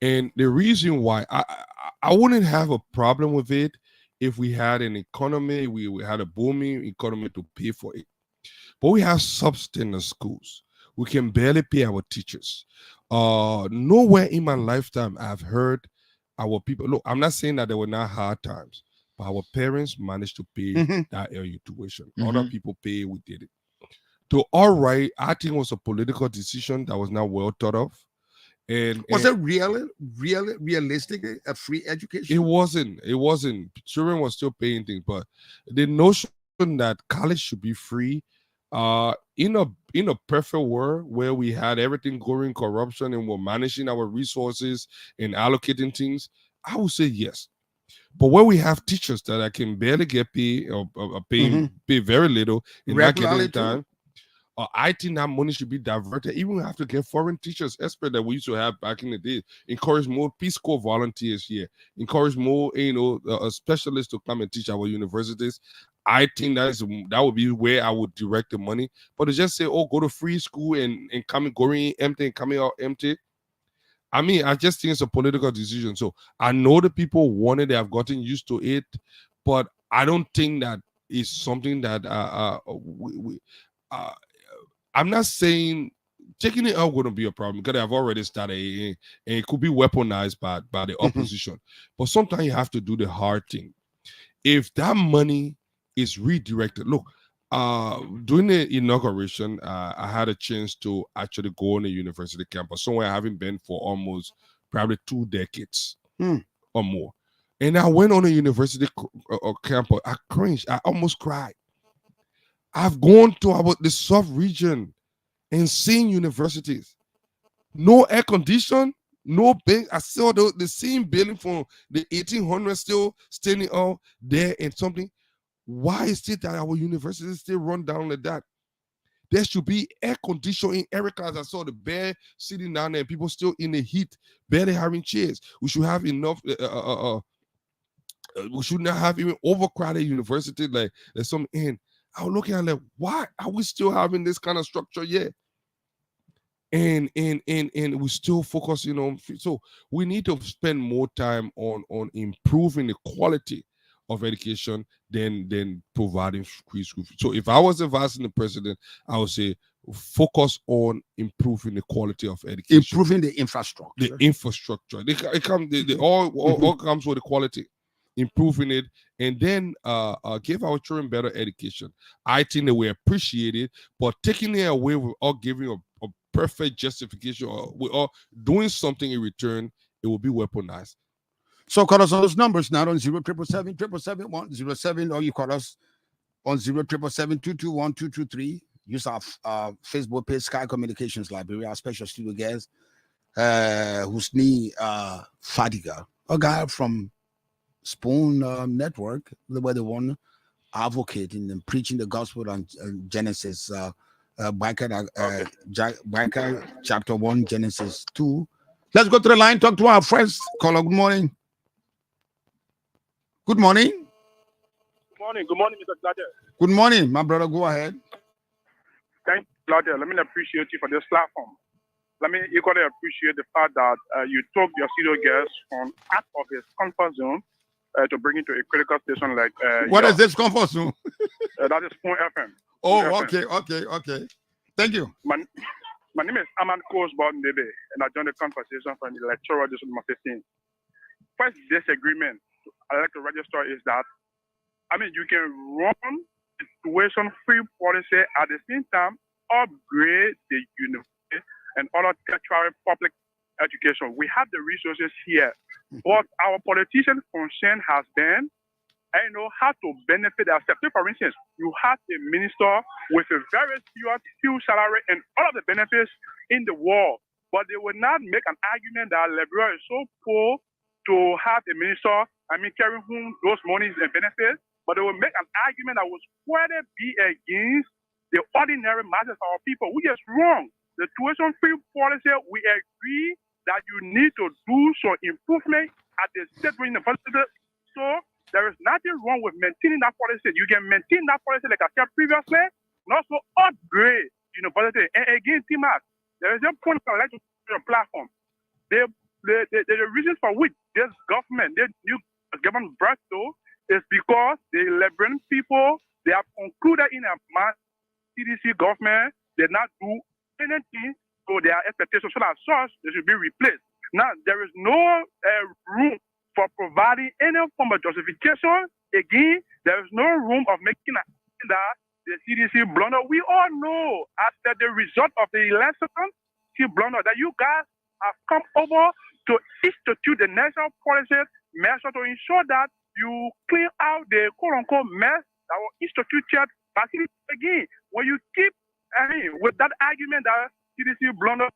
And the reason why I wouldn't have a problem with it if we had an economy, we had a booming economy to pay for it. But we have substandard schools. We can barely pay our teachers. Nowhere in my lifetime I've heard our people. Look, I'm not saying that there were not hard times, but our parents managed to pay that early tuition. Other people pay, we did it. So, all right, I think it was a political decision that was not well thought of. And was it realistic, a free education? It wasn't. Children were still paying things, but the notion that college should be free, in a perfect world where we had everything going corruption and we're managing our resources and allocating things, I would say yes. But where we have teachers that can barely get paid or pay very little and not getting time, I think that money should be diverted. Even we have to get foreign teachers, experts that we used to have back in the day. Encourage more Peace Corps volunteers here. Encourage more, specialists to come and teach our universities. I think that would be where I would direct the money. But to just say, oh, go to free school and going in empty and coming out empty. I mean, I just think it's a political decision. So I know the people want it; they have gotten used to it, but I don't think that is something that I'm not saying taking it out wouldn't be a problem because I've already started and it could be weaponized by the opposition. But sometimes you have to do the hard thing. If that money is redirected, look, during the inauguration, I had a chance to actually go on a university campus, somewhere I haven't been for almost probably 2 decades or more. And I went on a university campus. I cringed. I almost cried. I've gone to the South region and seen universities. No air condition, no bank. I saw the same building from the 1800s still standing out there and something. Why is it that our universities still run down like that? There should be air conditioning in every class. I saw the bear sitting down there, people still in the heat, barely having chairs. We should have enough. We should not have even overcrowded university like there's some in. I was looking at like, why are we still having this kind of structure yet? And we still focusing on. So we need to spend more time on improving the quality of education than providing free school. So if I was advising the president, I would say focus on improving the quality of education, improving the infrastructure. The infrastructure. It all comes with the quality. Improving it, and then give our children better education. I think that we appreciate it, but taking it away without giving a perfect justification or without doing something in return, it will be weaponized. So call us on those numbers now on 07777 or you call us on 07772212223. Use our Facebook page, Sky Communications Library. Our special studio guest, Husni Fadiga, a guy from Spoon Network, where they want advocating and preaching the gospel on Genesis Micah chapter 1, Genesis 2. Let's go to the line, talk to our first caller. Good morning. Good morning. Good morning, Mr. Claudia. Good morning, my brother. Go ahead. Thank you, Claudia. Let me appreciate you for this platform. Let me equally appreciate the fact that you took your studio guest from out of his comfort zone to bring it to a critical station like. What is this comfort zone? That is Point FM. Oh, Point okay. Thank you. My name is Aman Kosborn Debe, and I joined the conversation from the lecturer this number 15. First disagreement I'd like to register is that, you can run a tuition-free policy at the same time upgrade the university and other tertiary public education. We have the resources here, but our politician concern has been, how to benefit ourselves. For instance, you have a minister with a very huge salary and all of the benefits in the world, but they will not make an argument that Liberia is so poor to have a minister, carrying home those monies and benefits, but they will make an argument that will squarely be against the ordinary masses of our people, which is wrong. The tuition-free policy, we agree that you need to do some improvement at the state university. So there is nothing wrong with maintaining that policy. You can maintain that policy like I said previously, and also upgrade university. And again, Timas, there is a point I'd like to put on your platform. The reason for which this government, this new government brought to, is because the Liberian people, they have concluded in a mass CDC government, they not do anything to their expectations. So as such, they should be replaced. Now, there is no room for providing any form of justification. Again, there is no room of making that the CDC blunder. We all know after the result of the election, blunder that you guys have come over to institute the national policy measure to ensure that you clear out the quote-unquote mess that was instituted. Again, when you keep with that argument that CDC blunder,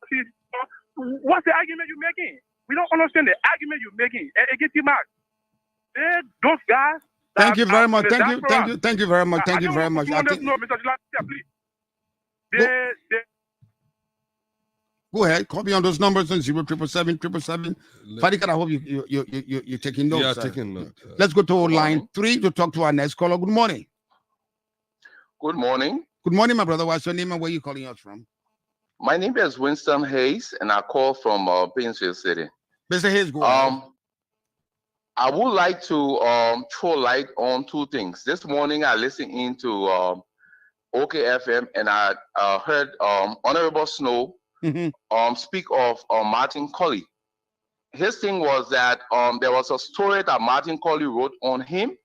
what's the argument you're making? We don't understand the argument you're making. Again, those guys. Thank you very much. Thank you very much. Thank you very much. Go ahead. Call me on those numbers on 07777. Fadika, I hope you're taking notes. Yeah, sir. taking notes. Let's go to line 3 to talk to our next caller. Good morning. Good morning. Good morning, my brother. What's your name and where are you calling us from? My name is Winston Hayes, and I call from Painesville City. Mr. Hayes, go ahead. I would like to throw light on two things. This morning, I listened into OKFM, and I heard Honorable Snow speak of Martin Colley. His thing was that there was a story that Martin Colley wrote on him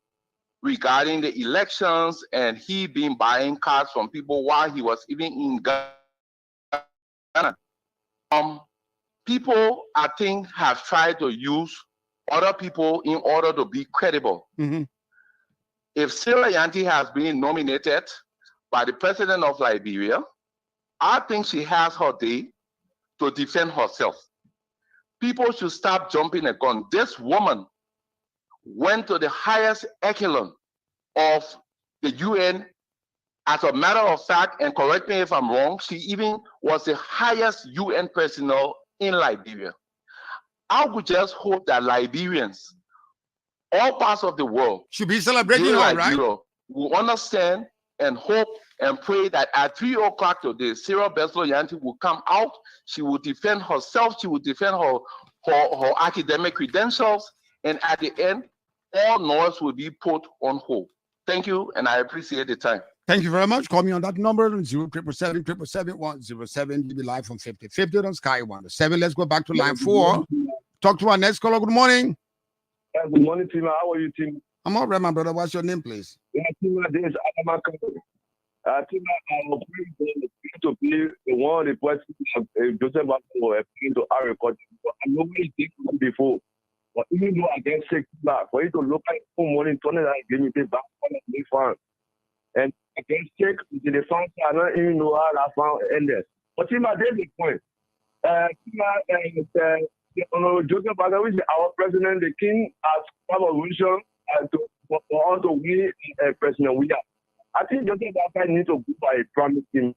regarding the elections and he been buying cards from people while he was even in Ghana. People, I think, have tried to use other people in order to be credible. If Sarah Yanti has been nominated by the president of Liberia, I think she has her day to defend herself. People should stop jumping the gun. This woman went to the highest echelon of the UN. As a matter of fact, and correct me if I'm wrong, she even was the highest UN personnel in Liberia. I would just hope that Liberians, all parts of the world, should be celebrating her, right? Will understand and hope and pray that at 3 o'clock today, Sarah Beslo Yanti will come out. She will defend herself. She will defend her academic credentials. And at the end, all noise will be put on hold. Thank you, and I appreciate the time. Thank you very much. Call me on that number, 07777 Be live from 5050 on Sky 107. Let's go back to line 4. Talk to our next caller. Good morning. Good morning, Tima. How are you, Tim? I'm all right, my brother. What's your name, please? Tima, this is Adamaka. Tima, I'm to be one of the questions Joseph was to our record. I know we did before, but even though I get sick back, for you to look at morning, turn it and give me back on the farm. And I can check with the farm, I don't even know how I found ended. But Tima, there's the point. Tima, Joseph Baga, which is our president, the king, has come a vision for us to win President William. I think Joseph Baga needs to go by a promise him.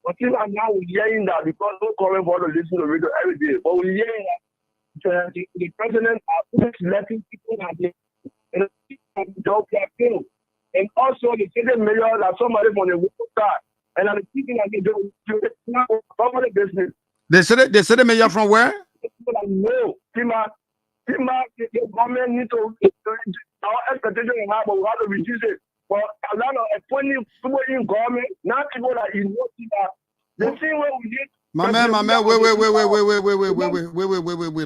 Until I'm now hearing that because no current want to listen to radio every day, but we're hearing that the president is letting people have the job fail. And also the state mayor that somebody from the world side. And I'm thinking that they do somebody business. They said the mayor from where? No, the government need to our expectation in how we have to reduce it. But a lot of appointing people in government, not people that you know that the same way we did. My man, wait,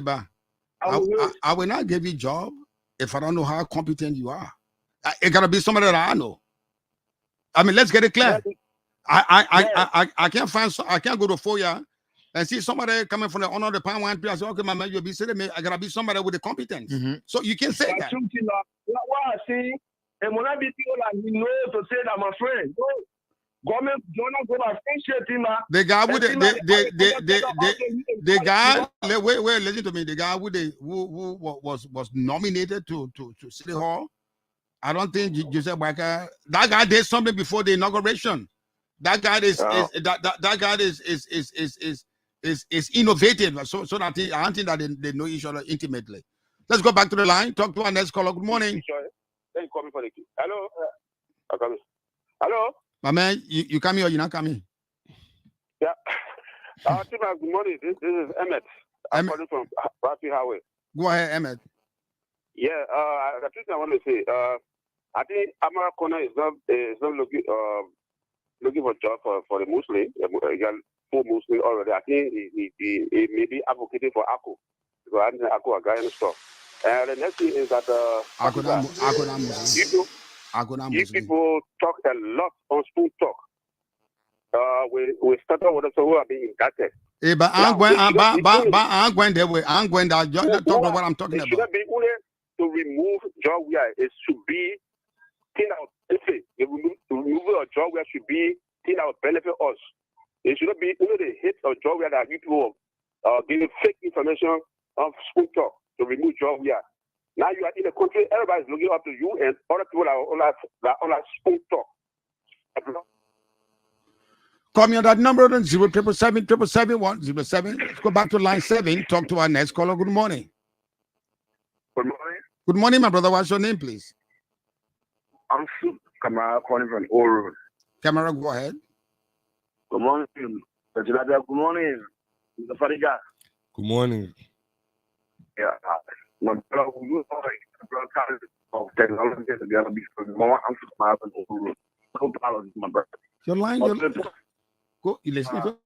ba. I will not give you a job if I don't know how competent you are. It gotta be somebody that I know. I mean, let's get it clear. I can't find. I can't go to FOIA and see somebody coming from the honor of the pound one. I say, okay, my man, you'll be sitting. I gotta be somebody with the competence. So you can say that. What I see, and when I be people like you know to say that my friend, no, government don't go by friendship, the guy with the guy. Wait, listen to me. The guy with who was nominated to City Hall. I don't think Joseph Boakai. That guy did something before the inauguration. That guy is innovative. So that I don't think that they know each other intimately. Let's go back to the line. Talk to our next caller. Good morning. Then you call me for the queue. Hello. Hello. My man, you come here or you not coming? Yeah. Good morning. This is Emmett. I'm calling from Rafi Highway. Go ahead, Emmett. Yeah. The thing I want to say. I think Amara Kona is not looking for job for the Muslim. He got full Muslim already. I think he may be advocating for ACO. Because I think ACO are guy and stuff. And the next thing is that you people talk a lot on Spoon Talk. We started with us who are being indicted. Hey, but I'm going that way. I'm going that. Just talk about what I'm talking about. It should be only to remove job where it should be thing that will benefit. To remove a job where should be thing that will benefit us. It should not be only the hit of job where that people giving fake information of Spoon Talk to remove job where. Now you are in the country, everybody's looking up to you, and other people are all Spoon Talk. Call me on that number, 077777107. Let's go back to line 7. Talk to our next caller. Good morning. Good morning. Good morning, my brother. What's your name, please? I'm Kamara calling from Oro. Camera, go ahead. Good morning. Good morning. Mr. Fadiga. Good morning. Yeah. My brother, of technology together before I'm from Oro. My brother. Your line, go. You listen to